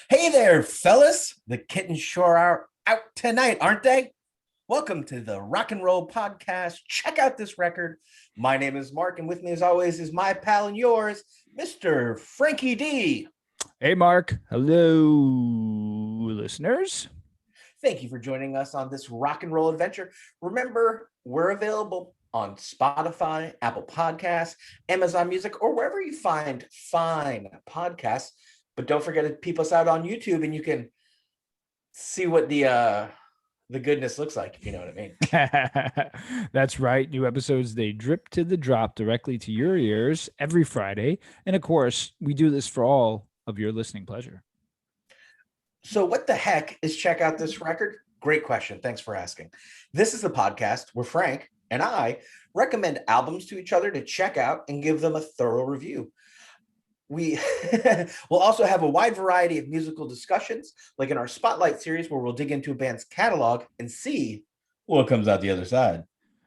Hey there, fellas. The kittens sure are out tonight, aren't they? Welcome to the Rock and Roll Podcast. Check out this record. My name is Mark, and with me, as always, is my pal and yours, Mr. Frankie D. Hey, Mark. Hello, listeners. Thank you for joining us on this rock and roll adventure. Remember, we're available on Spotify, Apple Podcasts, Amazon Music, or wherever you find fine podcasts. But don't forget to peep us out on YouTube, and you can see what the goodness looks like, if you know what I mean. That's right. New episodes, they drip to the drop directly to your ears every Friday. And of course, we do this for all of your listening pleasure. So what the heck is Check Out This Record? Great question. Thanks for asking. This is the podcast where Frank and I recommend albums to each other to check out and give them a thorough review. We will also have a wide variety of musical discussions, like in our Spotlight series, where we'll dig into a band's catalog and see what comes out the other side.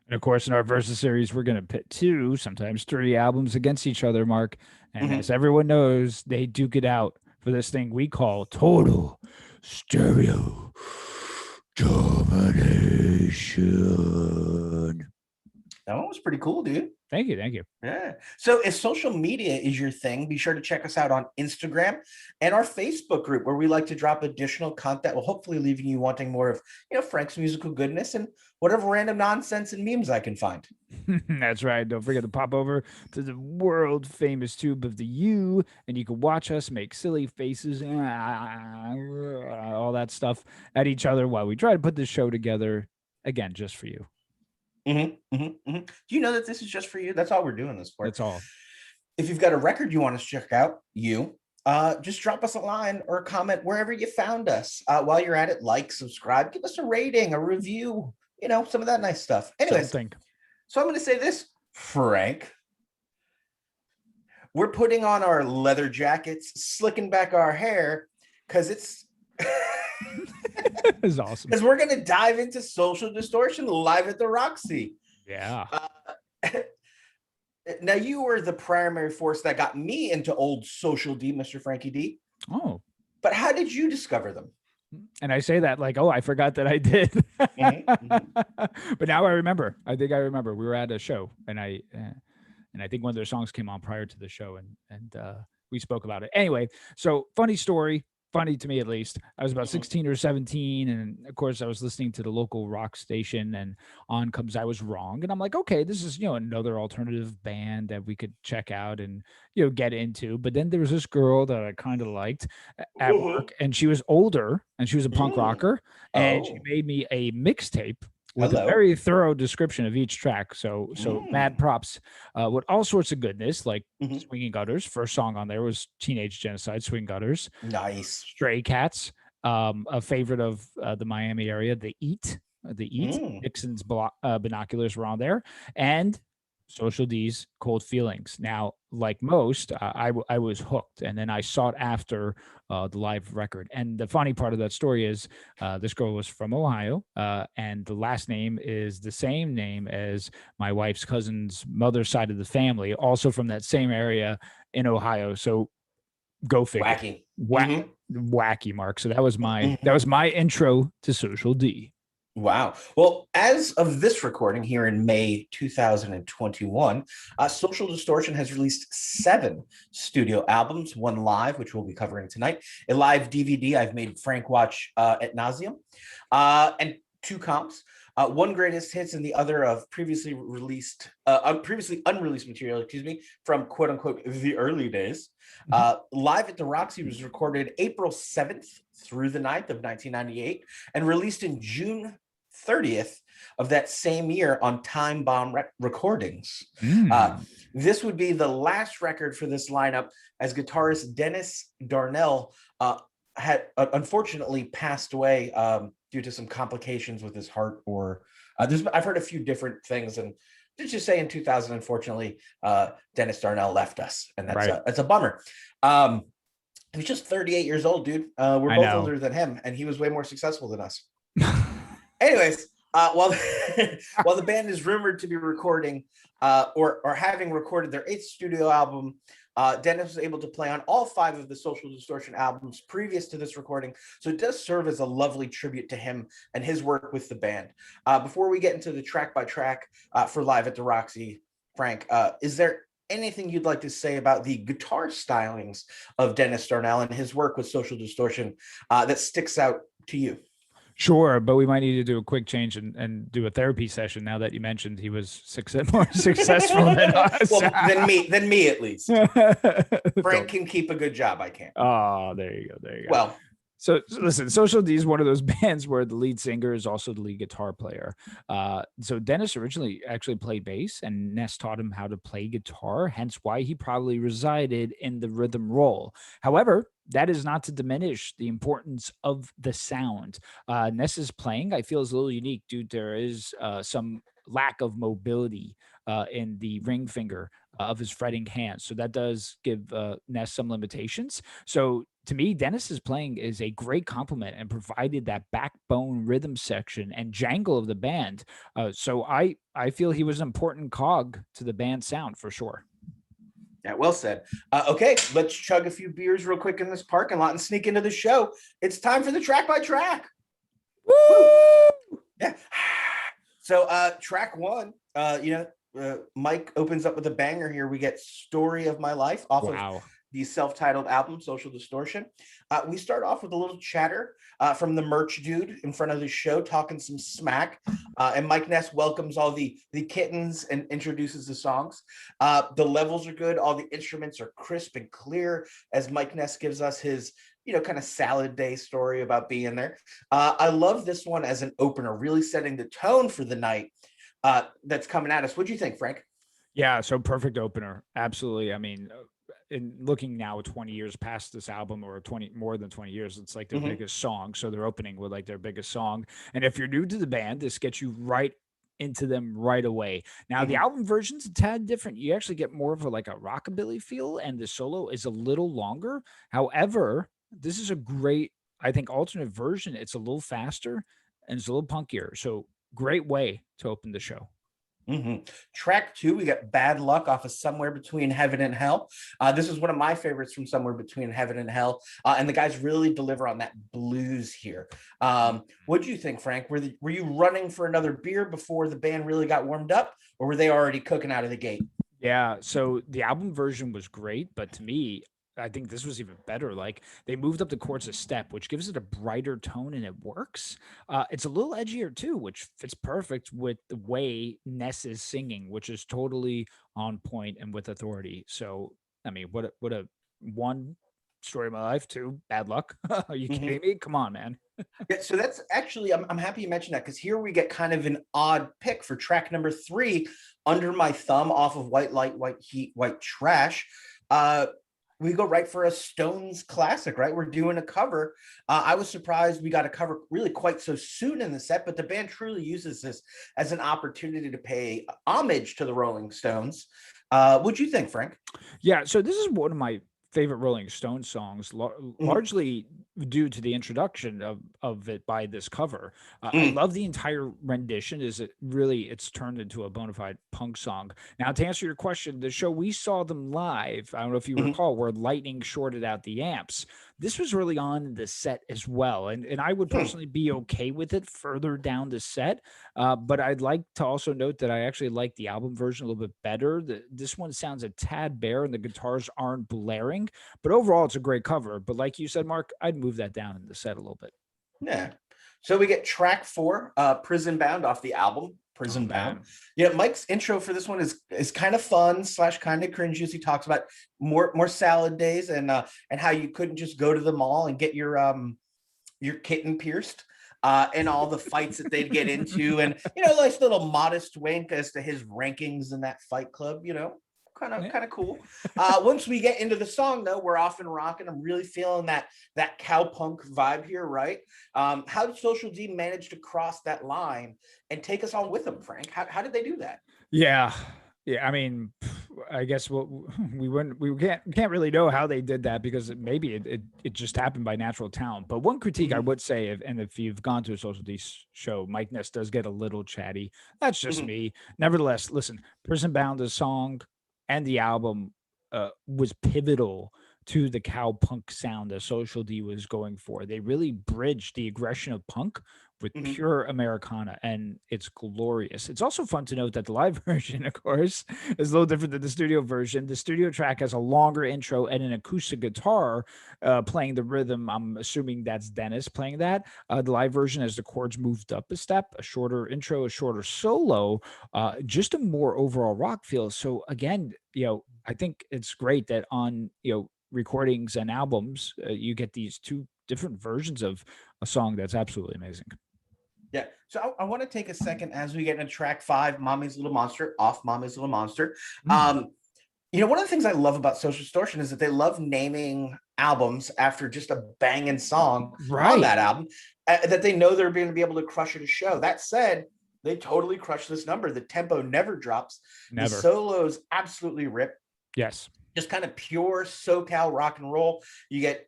And of course, in our Versus series, we're going to pit 2, sometimes 3 albums against each other, Mark. And as everyone knows, they duke it out for this thing we call total stereo domination. That one was pretty cool, dude. Thank you. Yeah. So if social media is your thing, be sure to check us out on Instagram and our Facebook group, where we like to drop additional content. Well, hopefully leaving you wanting more of, Frank's musical goodness and whatever random nonsense and memes I can find. That's right. Don't forget to pop over to the world famous tube of the U, and you can watch us make silly faces, all that stuff at each other while we try to put this show together again, just for you. Do you know that this is just for you? That's all we're doing this for. That's all. If you've got a record you want us to check out, just drop us a line or a comment wherever you found us. While you're at it, like, subscribe, give us a rating, a review, some of that nice stuff. Anyways, so I'm going to say this, Frank. We're putting on our leather jackets, slicking back our hair, because it's... It's awesome. Because we're going to dive into Social Distortion live at the Roxy. Yeah. Now, you were the primary force that got me into old Social D, Mr. Frankie D. Oh. But how did you discover them? And I say that like, oh, I forgot that I did. But now I remember. I think I remember. We were at a show, and I think one of their songs came on prior to the show, and we spoke about it. Anyway, so funny story. Funny to me, at least. I was about 16 or 17, and of course I was listening to the local rock station, and on comes I Was Wrong, and I'm like, okay, this is another alternative band that we could check out and get into. But then there was this girl that I kind of liked at work, and she was older, and she was a punk rocker, and she made me a mixtape with a very thorough description of each track. So mad props with all sorts of goodness, like Swinging Gutters. First song on there was Teenage Genocide, Swing Gutters. Nice. Stray Cats, a favorite of the Miami area. The Eat. Dixon's Binoculars were on there. And Social D's Cold Feelings. Now, like most, I was hooked, and then I sought after the live record. And the funny part of that story is this girl was from Ohio, and the last name is the same name as my wife's cousin's mother's side of the family, also from that same area in Ohio. So go figure. Wacky, Mark. So that was my intro to Social D. Wow. Well, as of this recording here in May 2021, Social Distortion has released 7 studio albums, 1 live, which we'll be covering tonight, a live DVD I've made Frank watch ad nauseum, and 2 comps, 1 greatest hits and the other of previously unreleased material, from quote unquote the early days. Live at the Roxy was recorded April 7th through the 9th of 1998 and released in June 30th of that same year on Time Bomb Recordings. This would be the last record for this lineup, as guitarist Dennis Darnell had unfortunately passed away due to some complications with his heart, or I've heard a few different things, and let's just say in 2000, unfortunately, Dennis Darnell left us, and that's a bummer. He was just 38 years old, dude. We're both older than him, and he was way more successful than us. Anyways, While while the band is rumored to be recording or having recorded their 8th studio album, Dennis was able to play on all 5 of the Social Distortion albums previous to this recording, so it does serve as a lovely tribute to him and his work with the band. Before we get into the track by track for Live at the Roxy, Frank, is there anything you'd like to say about the guitar stylings of Dennis Darnell and his work with Social Distortion that sticks out to you? Sure, but we might need to do a quick change and do a therapy session now that you mentioned he was more successful than us. Well, than me at least. Frank can keep a good job. I can't. Oh, there you go. Well, so listen, Social D is one of those bands where the lead singer is also the lead guitar player. So Dennis originally actually played bass, and Ness taught him how to play guitar, hence why he probably resided in the rhythm role. However, that is not to diminish the importance of the sound. Ness's playing, I feel, is a little unique due there is some lack of mobility in the ring finger of his fretting hands. So that does give Ness some limitations. So to me, Dennis's playing is a great compliment and provided that backbone rhythm section and jangle of the band. So I feel he was an important cog to the band's sound for sure. Yeah, well said. Okay, let's chug a few beers real quick in this parking lot and sneak into the show. It's time for the track by track. Woo! Yeah. So track 1, Mike opens up with a banger here. We get Story of My Life off of the self-titled album, Social Distortion. We start off with a little chatter from the merch dude in front of the show, talking some smack. And Mike Ness welcomes all the kittens and introduces the songs. The levels are good. All the instruments are crisp and clear as Mike Ness gives us his kind of salad day story about being there. I love this one as an opener, really setting the tone for the night that's coming at us. What do you think, Frank? Yeah, so perfect opener. Absolutely. I mean, in looking now 20 years past this album, or more than 20 years, it's like their biggest song. So they're opening with like their biggest song. And if you're new to the band, this gets you right into them right away. Now the album version's a tad different. You actually get more of a rockabilly feel, and the solo is a little longer. However, this is a great, I think, alternate version. It's a little faster and it's a little punkier. So great way to open the show. Track 2, we got Bad Luck off of Somewhere Between Heaven and Hell. This is one of my favorites from Somewhere Between Heaven and Hell. And the guys really deliver on that blues here. What do you think, Frank? Were you running for another beer before the band really got warmed up, or were they already cooking out of the gate? Yeah, so the album version was great, but to me, I think this was even better. Like they moved up the chords a step, which gives it a brighter tone and it works. It's a little edgier too, which fits perfect with the way Ness is singing, which is totally on point and with authority. So, I mean, what a one, Story of My Life, 2, Bad Luck. Are you kidding me? Come on, man. Yeah, so that's actually, I'm happy you mentioned that, because here we get kind of an odd pick for track number 3, Under My Thumb off of White Light, White Heat, White Trash. We go right for a Stones classic, right? We're doing a cover. I was surprised we got a cover really quite so soon in the set, but the band truly uses this as an opportunity to pay homage to the Rolling Stones. What'd you think, Frank? Yeah, so this is one of my favorite Rolling Stones songs, largely due to the introduction of it by this cover. I love the entire rendition. It's turned into a bona fide punk song. Now, to answer your question, the show we saw them live, I don't know if you recall, where lightning shorted out the amps. This was really on the set as well. And I would personally be okay with it further down the set. But I'd like to also note that I actually like the album version a little bit better. This one sounds a tad bare and the guitars aren't blaring, but overall it's a great cover. But like you said, Mark, I'd move that down in the set a little bit. Yeah. So we get track 4, Prison Bound off the album Prison Bound. Yeah, Mike's intro for this one is kind of fun / kind of cringy, as he talks about more salad days and how you couldn't just go to the mall and get your kitten pierced. And all the fights that they'd get into, and nice little modest wink as to his rankings in that Fight Club, kind of cool. Once we get into the song, though, we're off and rocking. I'm really feeling that cowpunk vibe here, right? How did Social D manage to cross that line and take us on with them, Frank? How did they do that? Yeah. I mean, I guess we can't really know how they did that because maybe it just happened by natural talent. But one critique I would say, and if you've gone to a Social D show, Mike Ness does get a little chatty. That's just me. Nevertheless, listen, Prison Bound, the song and the album was pivotal to the cowpunk sound that Social D was going for. They really bridged the aggression of punk with pure Americana, and it's glorious. It's also fun to note that the live version, of course, is a little different than the studio version. The studio track has a longer intro and an acoustic guitar playing the rhythm. I'm assuming that's Dennis playing that. The live version has the chords moved up a step, a shorter intro, a shorter solo, just a more overall rock feel. So again, I think it's great that on, recordings and albums, you get these two different versions of a song that's absolutely amazing. Yeah. So I want to take a second as we get into track 5, Mommy's Little Monster, off Mommy's Little Monster. One of the things I love about Social Distortion is that they love naming albums after just a banging song on that album that they know they're going to be able to crush at a show. That said, they totally crush this number. The tempo never drops. Never. The solos absolutely rip. Yes. Just kind of pure SoCal rock and roll. You get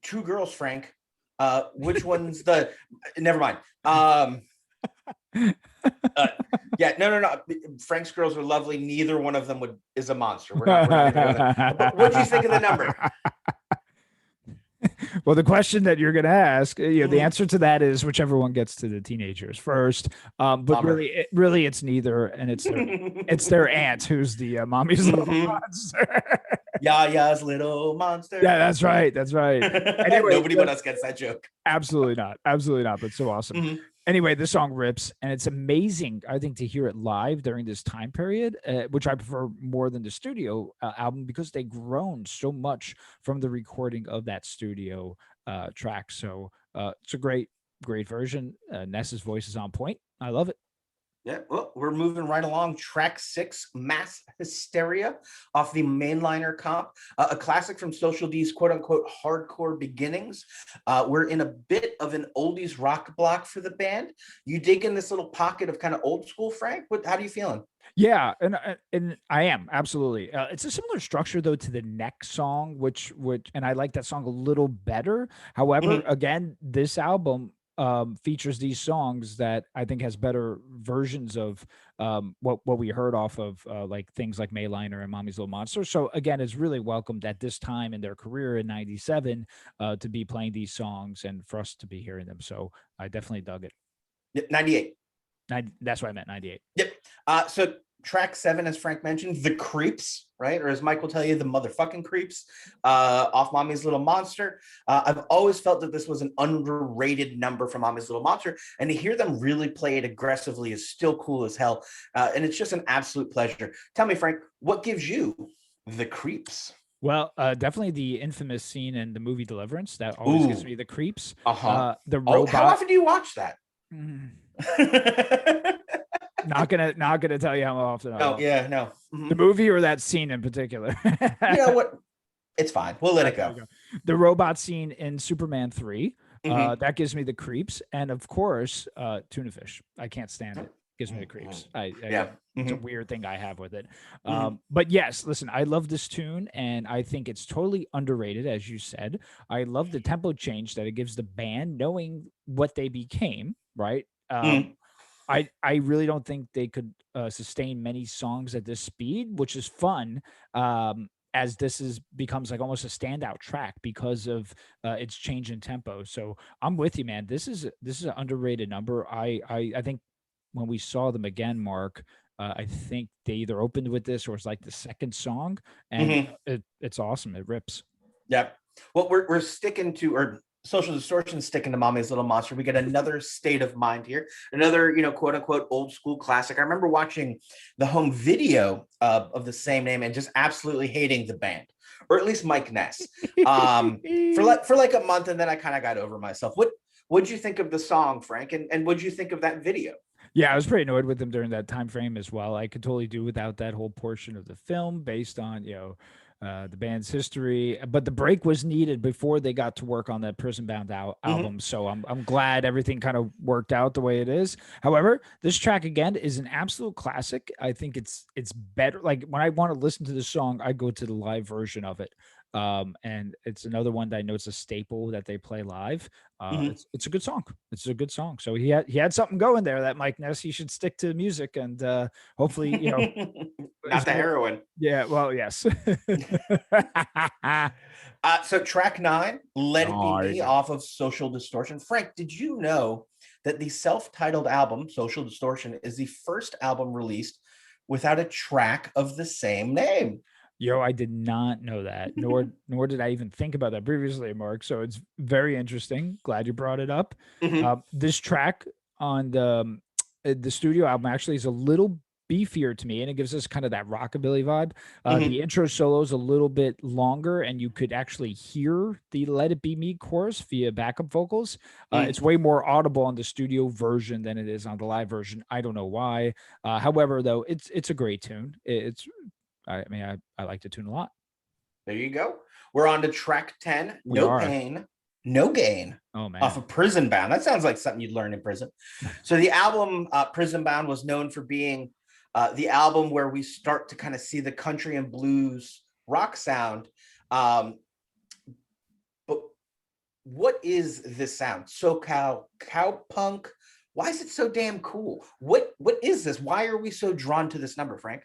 two girls, Frank. Which one's the? Never mind. Yeah, no. Frank's girls are lovely. Neither one of them is a monster. We're not even doing that. But what do you think of the number? Well, the question that you're going to ask, the answer to that is whichever one gets to the teenagers first. But really, it's neither, and it's their aunt who's the mommy's little monster. Yaya's little monster. Yeah, that's right. Anyway, nobody but us gets that joke. Absolutely not. But so awesome. Anyway, the song rips, and it's amazing, I think, to hear it live during this time period, which I prefer more than the studio album because they grown so much from the recording of that studio track. So it's a great version. Ness's voice is on point. I love it. Yeah, well, we're moving right along. Track 6, Mass Hysteria, off the Mainliner comp, a classic from Social D's quote-unquote hardcore beginnings. We're in a bit of an oldies rock block for the band. You dig in this little pocket of kind of old school, Frank? How are you feeling? Yeah, and I am absolutely. It's a similar structure though to the next song, which and I like that song a little better. However, again, this album features these songs that I think has better versions of what we heard off of like things like Mayliner and Mommy's Little Monster. So again, it's really welcomed at this time in their career in '97 to be playing these songs and for us to be hearing them. So I definitely dug it. 98. That's what I meant, 98. Yep. So track 7, as Frank mentioned, The Creeps, right? Or as Mike will tell you, the motherfucking Creeps, off Mommy's Little Monster. I've always felt that this was an underrated number from Mommy's Little Monster, and to hear them really play it aggressively is still cool as hell. And it's just an absolute pleasure. Tell me, Frank, what gives you The Creeps? Well, definitely the infamous scene in the movie Deliverance that always gives me the creeps. The robot. How often do you watch that? Not gonna tell you how often. No. The movie or that scene in particular. What? It's fine. We'll let it go. The robot scene in Superman 3. That gives me the creeps, and of course, tuna fish. I can't stand it. Gives me the creeps. It's a weird thing I have with it. But yes, listen, I love this tune, and I think it's totally underrated, as you said. I love the tempo change that it gives the band, knowing what they became. Right. I really don't think they could sustain many songs at this speed, which is fun. As this becomes like almost a standout track because of its change in tempo. So I'm with you, man. This is an underrated number. I think when we saw them again, Mark, I think they either opened with this or it's like the second song, and it's awesome. It rips. Yep. Well, we're sticking to, or Social Distortion sticking to Mommy's Little Monster. We get another State of Mind here, another quote unquote old school classic. I remember watching the home video of the same name and just absolutely hating the band, or at least Mike Ness, for like a month, and then I kind of got over myself. What'd you think of the song, Frank, and what'd you think of that video? Yeah, I was pretty annoyed with them during that time frame as well. I could totally do without that whole portion of the film based on the band's history. But the break was needed before they got to work on that Prison Bound album. So I'm glad everything kind of worked out the way it is. However, this track again is an absolute classic. I think it's better. Like when I want to listen to the song, I go to the live version of it. And it's another one that I know it's a staple that they play live. It's a good song. It's a good song. So he had something going there, that Mike Ness. He should stick to music, and hopefully, Not the heroin. Yeah, well, yes. So track 9, Let It Be Me, off of Social Distortion. Frank, did you know that the self-titled album, Social Distortion, is the first album released without a track of the same name? Yo, I did not know that, nor did I even think about that previously, Mark. So it's very interesting. Glad you brought it up. This track on the studio album actually is a little beefier to me, and it gives us kind of that rockabilly vibe. The intro solo is a little bit longer, and you could actually hear the Let It Be Me chorus via backup vocals. It's way more audible on the studio version than it is on the live version. I don't know why. However, though, it's a great tune. I like the tune a lot. There you go. We're on to track 10, No Pain, No Gain, off of Prison Bound. That sounds like something you'd learn in prison. So the album Prison Bound was known for being the album where we start to kind of see the country and blues rock sound. But what is this sound? SoCal cowpunk? Why is it so damn cool? What is this? Why are we so drawn to this number, Frank?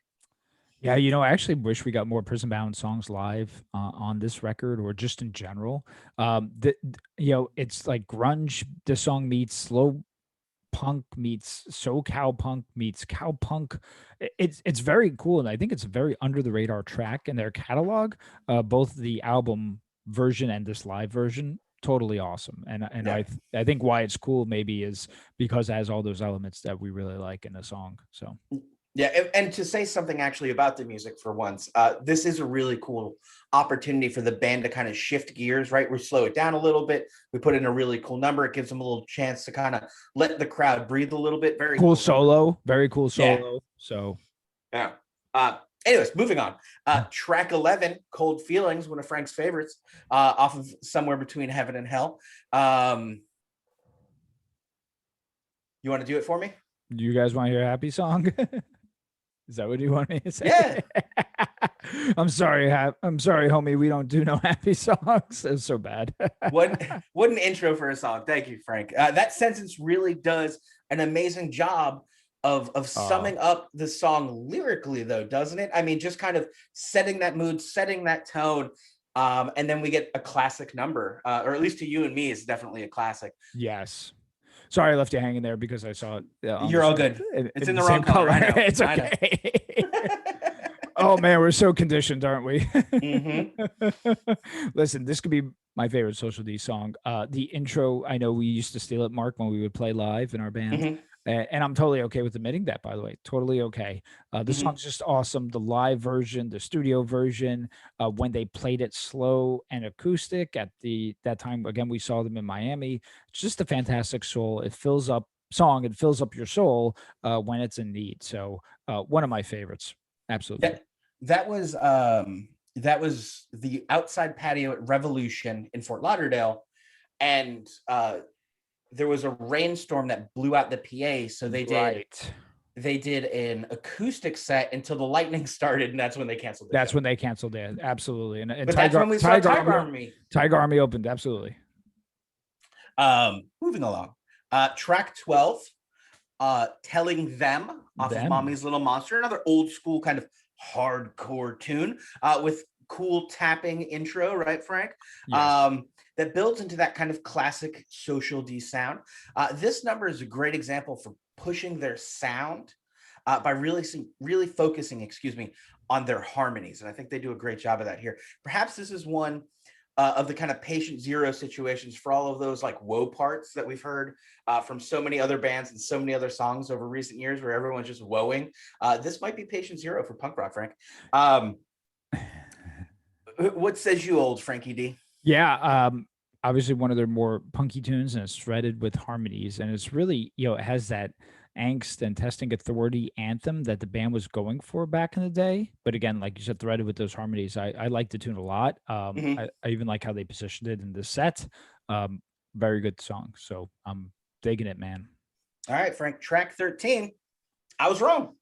Yeah, I actually wish we got more Prison Bound songs live on this record, or just in general. It's like grunge. The song meets slow punk meets SoCal punk meets cowpunk. It's very cool, and I think it's a very under the radar track in their catalog. Both the album version and this live version, totally awesome. And yeah. I think why it's cool maybe is because it has all those elements that we really like in the song. So. Yeah, and to say something actually about the music for once, this is a really cool opportunity for the band to kind of shift gears, right? We slow it down a little bit. We put in a really cool number. It gives them a little chance to kind of let the crowd breathe a little bit. Very cool solo. Very cool solo. Yeah. So, yeah. Anyways, moving on. Track 11, Cold Feelings, one of Frank's favorites, off of Somewhere Between Heaven and Hell. You want to do it for me? Do you guys want to hear a happy song? Is that what you want me to say? Yeah. I'm sorry, homie. We don't do no happy songs. It's so bad. What an intro for a song. Thank you, Frank. That sentence really does an amazing job of summing up the song lyrically, though, doesn't it? I mean, just kind of setting that mood, setting that tone. And then we get a classic number, or at least to you and me, it's definitely a classic. Yes. Sorry, I left you hanging there because I saw it. You're all good. It's in the wrong color. I know. It's okay. Oh man, we're so conditioned, aren't we? Listen, this could be my favorite Social D song. The intro, I know we used to steal it, Mark, when we would play live in our band. And I'm totally okay with admitting that, by the way. Totally okay. The song's just awesome. The live version, the studio version, when they played it slow and acoustic at that time, again, we saw them in Miami. It's just a fantastic soul. It fills up your soul when it's in need. So one of my favorites. Absolutely. That was the outside patio at Revolution in Fort Lauderdale. And there was a rainstorm that blew out the PA, so they did an acoustic set until the lightning started, and that's when they canceled it. That's when they canceled it, absolutely. And but that's when we saw Tiger Army. Tiger Army opened, absolutely. Moving along, track 12, Telling Them, off of Mommy's Little Monster, another old school kind of hardcore tune with cool tapping intro, right, Frank? Yes. That builds into that kind of classic Social D sound. This number is a great example for pushing their sound by really focusing, on their harmonies. And I think they do a great job of that here. Perhaps this is one of the kind of patient zero situations for all of those like woe parts that we've heard from so many other bands and so many other songs over recent years where everyone's just woeing. This might be patient zero for punk rock, Frank. What says you, old Frankie D? Yeah, obviously one of their more punky tunes, and it's threaded with harmonies, and it's really, it has that angst and testing authority anthem that the band was going for back in the day. But again, like you said, threaded with those harmonies. I like the tune a lot. Mhm. I even like how they positioned it in the set. Very good song. So I'm digging it, man. All right, Frank, track 13. I was wrong.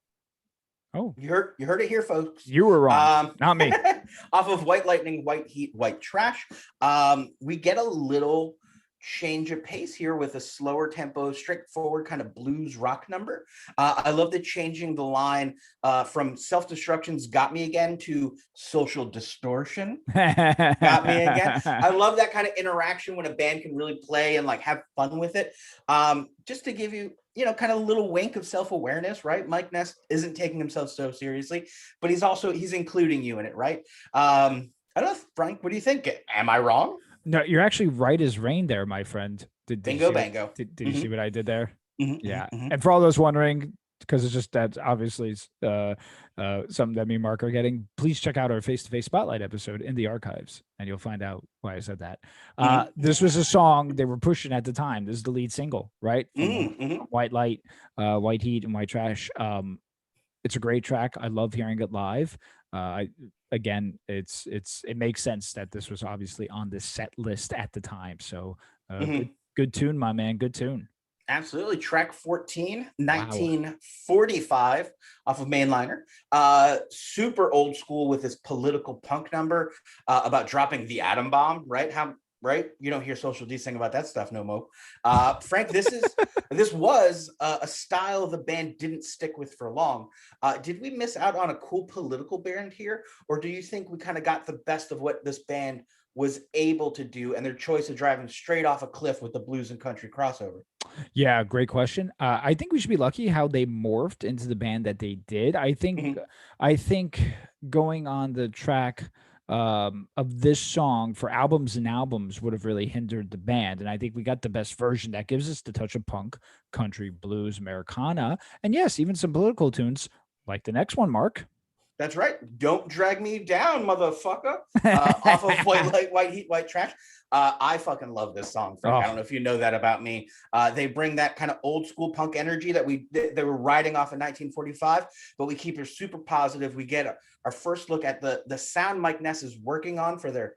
Oh, You heard it here, folks. you were wrong. Not me. Off of White Lightning, White Heat, White Trash. We get a little change of pace here with a slower tempo, straightforward kind of blues rock number. I love the changing the line from Self-Destruction's Got Me Again to Social Distortion. Got me again. I love that kind of interaction when a band can really play and like have fun with it. Just to give you, kind of a little wink of self-awareness, right? Mike Ness isn't taking himself so seriously, but he's including you in it, right? I don't know, Frank, what do you think? Am I wrong? No, you're actually right as rain there, my friend. Did Bingo, you see bango. Did you see what I did there? Yeah. Mm-hmm. And for all those wondering, because it's just that's obviously something that me and Mark are getting, please check out our face-to-face spotlight episode in the archives and you'll find out why I said that. This was a song they were pushing at the time. This is the lead single, right? From White Light, White Heat, and White Trash. It's a great track. I love hearing it live. Again, it makes sense that this was obviously on this set list at the time. So good tune, my man. Good tune. Absolutely. Track 14, Wow. 1945 off of Mainliner. Super old school with this political punk number about dropping the atom bomb, right? Right? You don't hear Social D sing about that stuff no more. Frank, this was a style the band didn't stick with for long. Did we miss out on a cool political band here? Or do you think we kind of got the best of what this band was able to do and their choice of driving straight off a cliff with the blues and country crossover? Yeah, great question. I think we should be lucky how they morphed into the band that they did. I think going on the track of this song for albums and albums would have really hindered the band. And I think we got the best version that gives us the touch of punk, country, blues, Americana, and yes, even some political tunes like the next one, Mark. That's right. Don't drag me down, motherfucker. Off of White Light, White Heat, White Trash. I fucking love this song, Frank. I don't know if you know that about me. They bring that kind of old school punk energy that they were riding off in 1945, but we keep it super positive. We get our first look at the sound Mike Ness is working on for their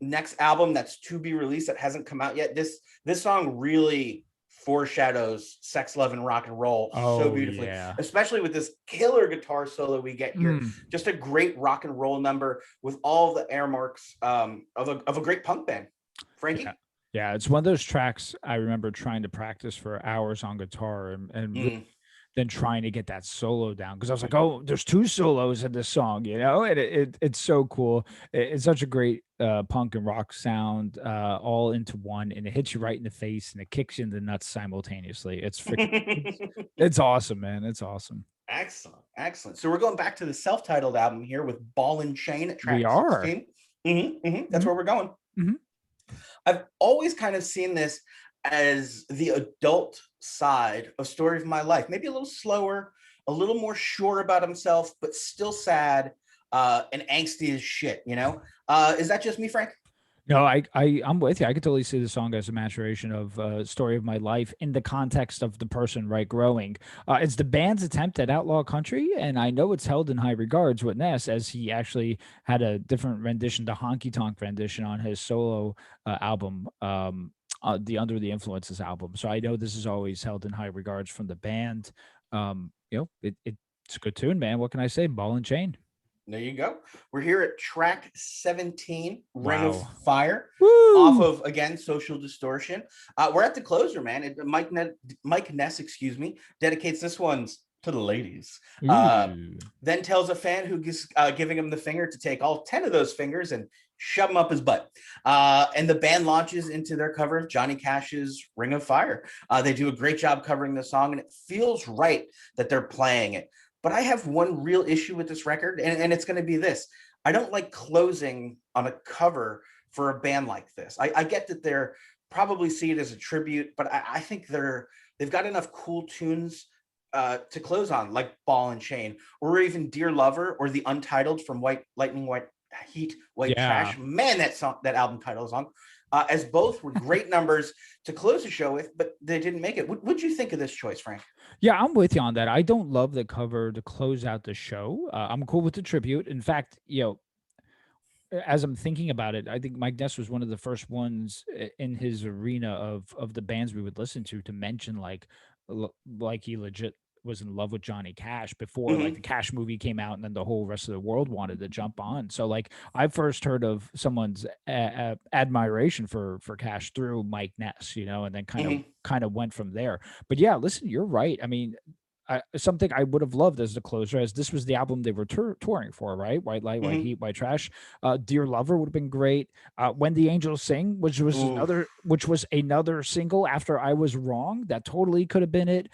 next album that's to be released that hasn't come out yet. This song really foreshadows sex, love, and rock and roll so beautifully, especially with this killer guitar solo we get here. Just a great rock and roll number with all the air marks of a great punk band. Frankie? Yeah, it's one of those tracks I remember trying to practice for hours on guitar and then trying to get that solo down because I was like, oh, there's two solos in this song, and it's so cool. It's such a great punk and rock sound all into one, and it hits you right in the face and it kicks you in the nuts simultaneously. It's freaking, it's awesome, man. It's awesome. Excellent. So we're going back to the self-titled album here with Ball and Chain at track 16. That's where we're going. I've always kind of seen this as the adult side of Story of My Life, maybe a little slower, a little more sure about himself, but still sad and angsty as shit, Is that just me, Frank? No, I'm with you. I could totally see the song as a maturation of Story of My Life in the context of the person, right, growing. It's the band's attempt at outlaw country, and I know it's held in high regards with Ness, as he actually had a different rendition, the honky tonk rendition on his solo album, the Under the Influences album. So I know this is always held in high regards from the band. It's a good tune, man. What can I say? Ball and Chain. There you go. We're here at track 17, Ring of Fire, Woo! Off of, again, Social Distortion. We're at the closer, man. Mike Ness, dedicates this one to the ladies. Then tells a fan who's giving him the finger to take all 10 of those fingers and shove them up his butt. And the band launches into their cover of Johnny Cash's Ring of Fire. They do a great job covering the song, and it feels right that they're playing it. But I have one real issue with this record, and it's going to be this. I don't like closing on a cover for a band like this. I get that they're probably see it as a tribute, but I think they've got enough cool tunes to close on, like Ball and Chain, or even Dear Lover, or the Untitled from White Lightning, White Heat, White Trash. Man, that album title song. as both were great numbers to close the show with, but they didn't make it. What'd you think of this choice, Frank? Yeah, I'm with you on that. I don't love the cover to close out the show. I'm cool with the tribute. In fact, as I'm thinking about it, I think Mike Ness was one of the first ones in his arena of the bands we would listen to mention like he legit was in love with Johnny Cash before like the Cash movie came out, and then the whole rest of the world wanted to jump on. So like I first heard of someone's admiration for Cash through Mike Ness, and then kind of went from there. But yeah, listen, you're right. I mean, something I would have loved as the closer, as this was the album they were touring for, right? White Light, White Heat, White Trash. Dear Lover would have been great. When the Angels Sing, which was another single after I Was Wrong, that totally could have been it.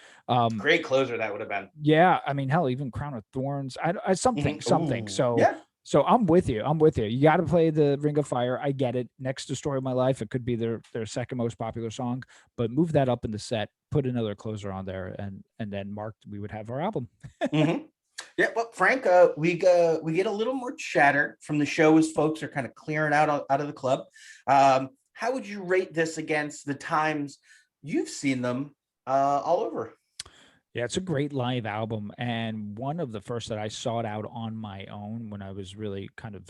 Great closer that would have been. Yeah, I mean, hell, even Crown of Thorns, something. So yeah. So I'm with you. You got to play the Ring of Fire. I get it. Next to Story of My Life, it could be their second most popular song, but move that up in the set, put another closer on there, and then Mark, we would have our album. Yeah, well, Frank, we get a little more chatter from the show as folks are kind of clearing out of the club. How would you rate this against the times you've seen them all over? Yeah, it's a great live album, and one of the first that I sought out on my own when I was really kind of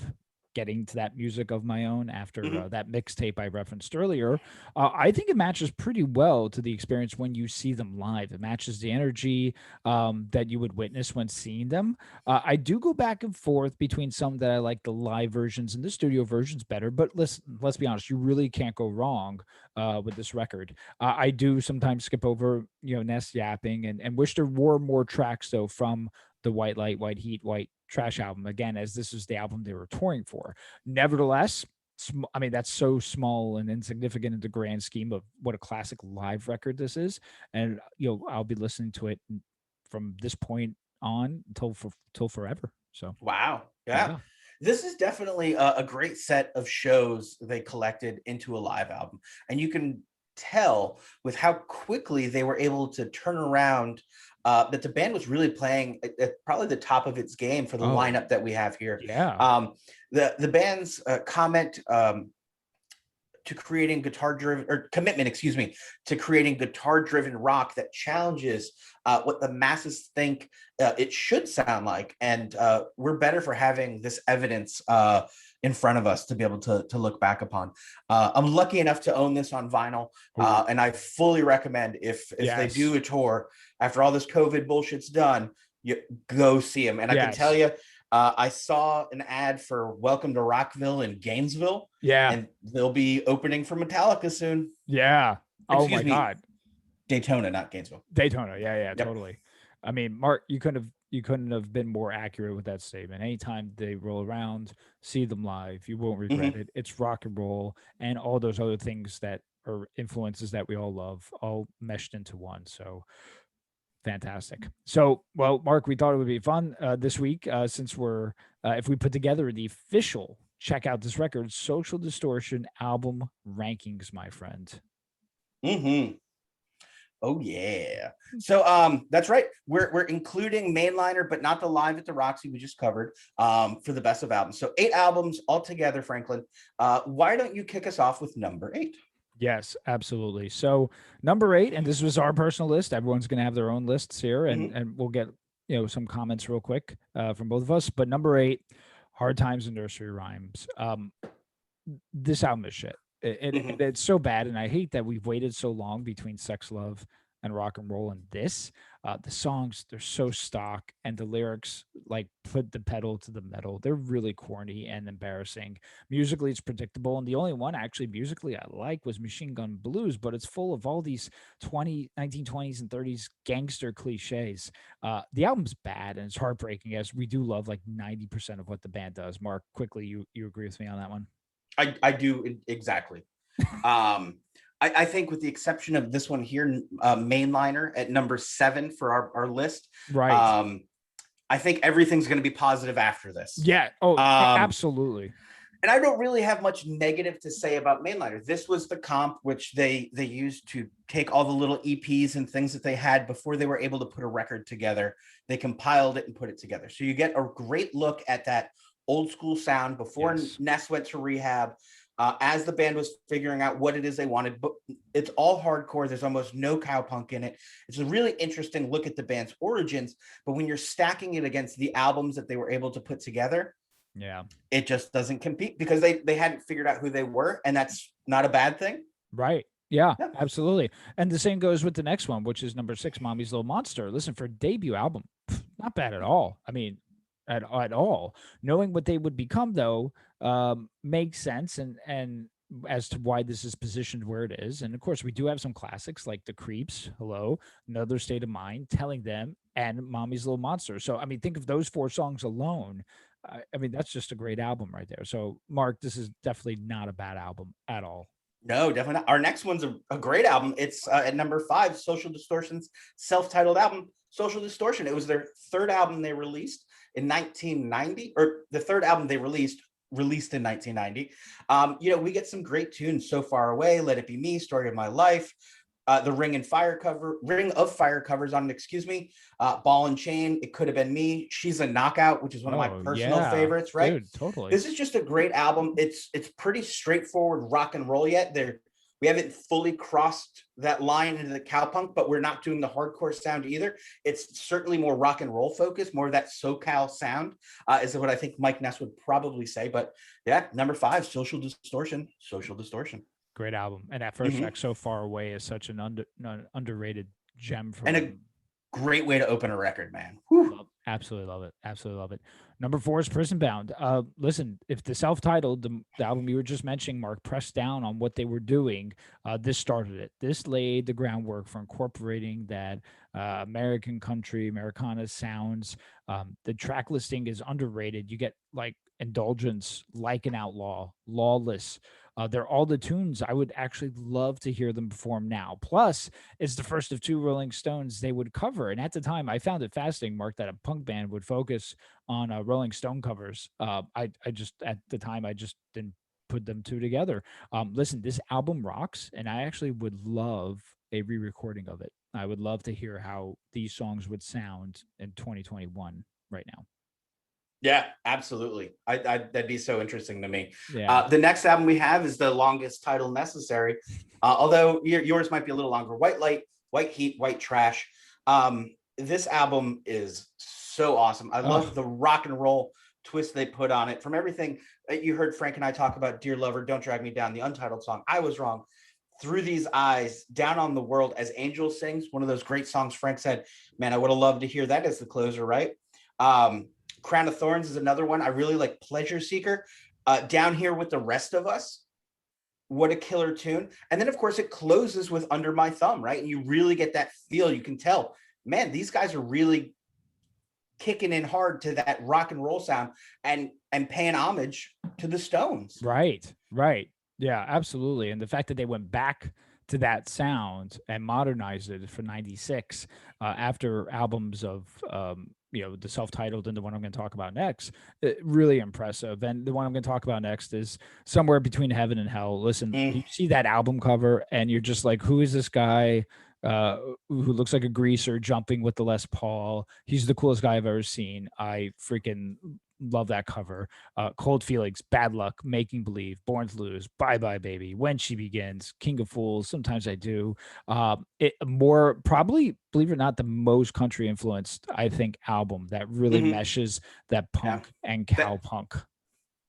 getting to that music of my own after that mixtape I referenced earlier. I think it matches pretty well to the experience when you see them live. It matches the energy that you would witness when seeing them. I do go back and forth between some that I like the live versions and the studio versions better, but let's be honest, you really can't go wrong with this record. I do sometimes skip over, Ness yapping and wish there were more tracks though from the White Light, White Heat, White Trash album, again, as this is the album they were touring for. Nevertheless, I mean, that's so small and insignificant in the grand scheme of what a classic live record this is. And, I'll be listening to it from this point on till forever. So, wow. Yeah. This is definitely a great set of shows they collected into a live album. And you can tell with how quickly they were able to turn around that the band was really playing at probably the top of its game for the lineup that we have here. Yeah. The band's comment to creating commitment to creating guitar-driven rock that challenges what the masses think it should sound like, and we're better for having this evidence in front of us to be able to look back upon. I'm lucky enough to own this on vinyl, and I fully recommend if they do a tour after all this COVID bullshit's done, you go see them. And I can tell you, I saw an ad for Welcome to Rockville in Gainesville. Yeah. And they'll be opening for Metallica soon. Yeah. Excuse me, God. Daytona, not Gainesville. Daytona. Yeah. Yep. Totally. I mean, Mark, you couldn't have been more accurate with that statement. Anytime they roll around, see them live, you won't regret it. It's rock and roll and all those other things that are influences that we all love, all meshed into one. So fantastic. So, well, Mark, we thought it would be fun this week since we're, if we put together the official check out this record, Social Distortion album rankings, my friend. Oh yeah. So that's right. We're including Mainliner, but not the Live at the Roxy we just covered for the best of albums. So 8 albums altogether, Franklin. Why don't you kick us off with number 8? Yes, absolutely. So number 8, and this was our personal list. Everyone's going to have their own lists here, and we'll get some comments real quick from both of us. But number 8, Hard Times and Nursery Rhymes. This album is shit. It's so bad, and I hate that we've waited so long between Sex, Love, and Rock and Roll and this. The songs, they're so stock, and the lyrics like put the pedal to the metal. They're really corny and embarrassing. Musically, it's predictable, and the only one actually musically I like was Machine Gun Blues, but it's full of all these 1920s and 30s gangster cliches. The album's bad, and it's heartbreaking, as we do love like 90% of what the band does. Mark, quickly, you agree with me on that one? I do, exactly. I think with the exception of this one here, Mainliner at number 7 for our list. Right. I think everything's going to be positive after this. Yeah. Oh, absolutely. And I don't really have much negative to say about Mainliner. This was the comp which they used to take all the little EPs and things that they had before they were able to put a record together. They compiled it and put it together. So you get a great look at that old school sound before Ness went to rehab. as the band was figuring out what it is they wanted. But it's all hardcore. There's almost no cowpunk in it. It's a really interesting look at the band's origins. But when you're stacking it against the albums that they were able to put together, yeah, it just doesn't compete because they hadn't figured out who they were, and that's not a bad thing. right. Yeah, absolutely. And the same goes with the next one, which is number 6, Mommy's Little Monster. Listen, for a debut album, not bad at all. I mean, at all. Knowing what they would become, though, makes sense, and as to why this is positioned where it is. And of course, we do have some classics like The Creeps, Hello, Another State of Mind, Telling Them, and Mommy's Little Monster. So, I mean, think of those 4 songs alone. I mean, that's just a great album right there. So, Mark, this is definitely not a bad album at all. No, definitely not. Our next one's a great album. It's at number 5, Social Distortion's self-titled album, Social Distortion. It was their third album they released in 1990, or the third album they released in 1990. We get some great tunes: So Far Away, Let It Be Me, Story of My Life, the Ring of Fire covers on it, excuse me, Ball and Chain, It Could Have Been Me, She's a Knockout, which is one of my personal favorites, right? Dude, totally. This is just a great album. It's pretty straightforward rock and roll yet. We haven't fully crossed that line into the cowpunk, but we're not doing the hardcore sound either. It's certainly more rock and roll focused, more of that SoCal sound, is what I think Mike Ness would probably say. But yeah, number 5, Social Distortion. Great album. And that first track, So Far Away, is such an underrated gem for and a great way to open a record, man. Absolutely love it. Number 4 is Prison Bound. Listen, if the self-titled, the album you were just mentioning, Mark, pressed down on what they were doing, this started it. This laid the groundwork for incorporating that American country, Americana sounds. The track listing is underrated. You get like Indulgence, Like an Outlaw, Lawless. They're all the tunes I would actually love to hear them perform now. Plus, it's the first of 2 Rolling Stones they would cover. And at the time, I found it fascinating, Mark, that a punk band would focus on Rolling Stone covers. I just, at the time, I just didn't put them 2 together. Listen, this album rocks, and I actually would love a re-recording of it. I would love to hear how these songs would sound in 2021 right now. Yeah, absolutely. That'd be so interesting to me. Yeah. The next album we have is the longest title necessary, although yours might be a little longer. White Light, White Heat, White Trash. This album is so awesome. I love the rock and roll twist they put on it. From everything you heard Frank and I talk about, Dear Lover, Don't Drag Me Down, the Untitled song, I Was Wrong, Through These Eyes, Down on the World, As Angels Sings, one of those great songs Frank said, man, I would have loved to hear that as the closer, right? Crown of Thorns is another one. I really like Pleasure Seeker. Down Here with the Rest of Us. What a killer tune. And then, of course, it closes with Under My Thumb, right? And you really get that feel. You can tell, man, these guys are really kicking in hard to that rock and roll sound and paying homage to the Stones. Right. Yeah, absolutely. And the fact that they went back to that sound and modernized it for 96 after albums of the self-titled and the one I'm going to talk about next, really impressive. And the one I'm going to talk about next is Somewhere Between Heaven and Hell. Listen, you see that album cover and you're just like, who is this guy who looks like a greaser jumping with the Les Paul? He's the coolest guy I've ever seen. I freaking love that cover. Cold Feelings, Bad Luck, Making Believe, Born to Lose, Bye Bye Baby, When She Begins, King of Fools, Sometimes I Do. Probably, believe it or not, the most country influenced, I think, album that really meshes that punk and cowpunk.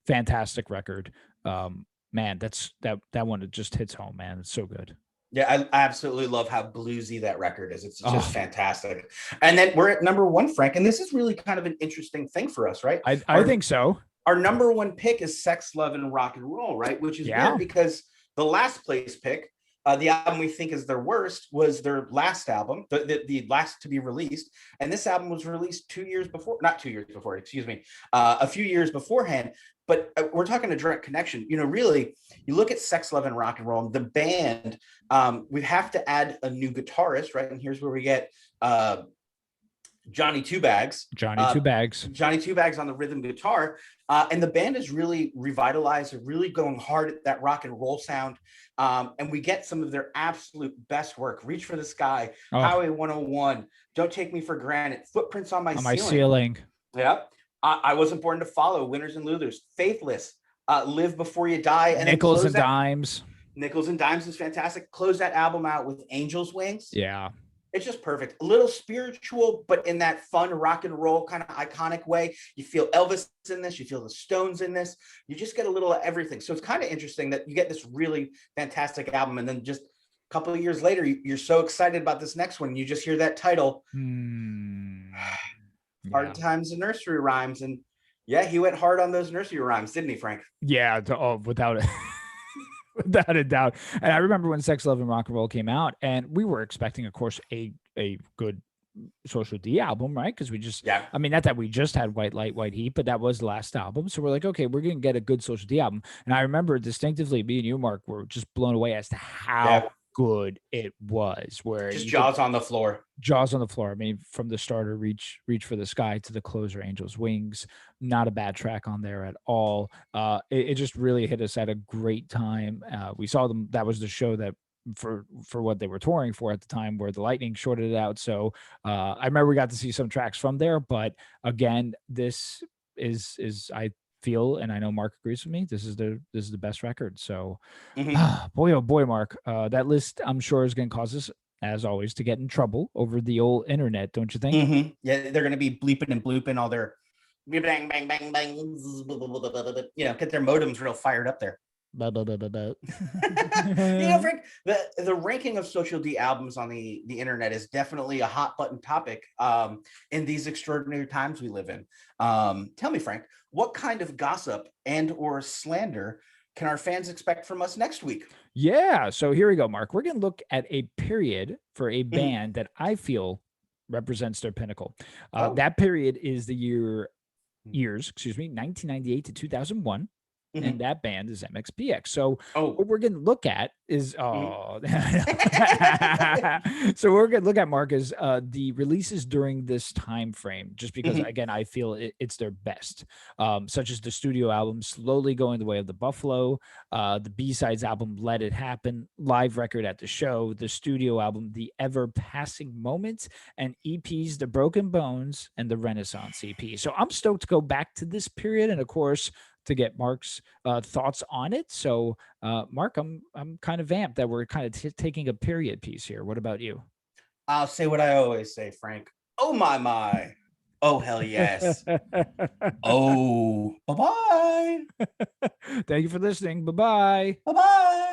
Fantastic record. Man, that one, it just hits home, man. It's so good. Yeah, I absolutely love how bluesy that record is. It's just fantastic. And then we're at number 1, Frank, and this is really kind of an interesting thing for us, right? I think so. Our number 1 pick is Sex, Love, and Rock and Roll, right? Which is weird because the last place pick, the album we think is their worst, was their last album, the last to be released. And this album was released 2 years before, not 2 years before, excuse me, a few years beforehand. But we're talking a direct connection. Really, you look at Sex, Love, and Rock and Roll, the band, we have to add a new guitarist, right? And here's where we get Johnny Two Bags. Johnny Two Bags on the rhythm guitar. And the band is really revitalized, really going hard at that rock and roll sound. And we get some of their absolute best work. Reach for the Sky, Highway 101, Don't Take Me for Granted, Footprints on My Ceiling. Ceiling. Yeah. I Wasn't Born to Follow, Winners and Losers, Faithless, Live Before You Die, and Nickels and Dimes. Nickels and Dimes is fantastic. Close that album out with Angel's Wings. Yeah. It's just perfect. A little spiritual, but in that fun rock and roll kind of iconic way. You feel Elvis in this. You feel the Stones in this. You just get a little of everything. So it's kind of interesting that you get this really fantastic album, and then just a couple of years later, you're so excited about this next one. You just hear that title, Hard Times and Nursery Rhymes. And yeah, he went hard on those nursery rhymes, didn't he, Frank? Yeah, without it. Without a doubt. And I remember when Sex, Love, and Rock and Roll came out, and we were expecting, of course, a good Social D album, right? Because we just, I mean, not that we just had White Light, White Heat, but that was the last album. So we're like, okay, we're going to get a good Social D album. And I remember distinctively, me and you, Mark, were just blown away as to how good it was. Where just jaws on the floor. Jaws on the floor. I mean, from the starter, Reach for the Sky, to the closer, Angel's Wings, not a bad track on there at all. It just really hit us at a great time. We saw them. That was the show that for what they were touring for at the time, where the lightning shorted it out. So I remember we got to see some tracks from there. But again, this is I feel, and I know Mark agrees with me, this is the best record. So boy, oh boy, Mark, that list I'm sure is going to cause us, as always, to get in trouble over the old internet, don't you think? Yeah, they're going to be bleeping and blooping all their bang, bang, bang, bang, you know, get their modems real fired up there. You know, Frank, the ranking of Social D albums on the internet is definitely a hot button topic in these extraordinary times we live in. Tell me, Frank, what kind of gossip and or slander can our fans expect from us next week? Yeah, so here we go, Mark. We're going to look at a period for a band that I feel represents their pinnacle. That period is the years, 1998 to 2001. And that band is MXPX. So what we're going to look at is, so we're going to look at, Mark, is the releases during this time frame, just because, again, I feel it's their best, such as the studio album, Slowly Going the Way of the Buffalo, the B-Sides album, Let It Happen, live record at the show, the studio album, The Ever Passing Moments, and EPs, The Broken Bones and the Renaissance EP. So I'm stoked to go back to this period, and of course, to get Mark's thoughts on it. So, Mark, I'm kind of amped that we're kind of taking a period piece here. What about you? I'll say what I always say, Frank. Oh, my. Oh, hell yes. Oh, bye-bye. Thank you for listening. Bye-bye. Bye-bye.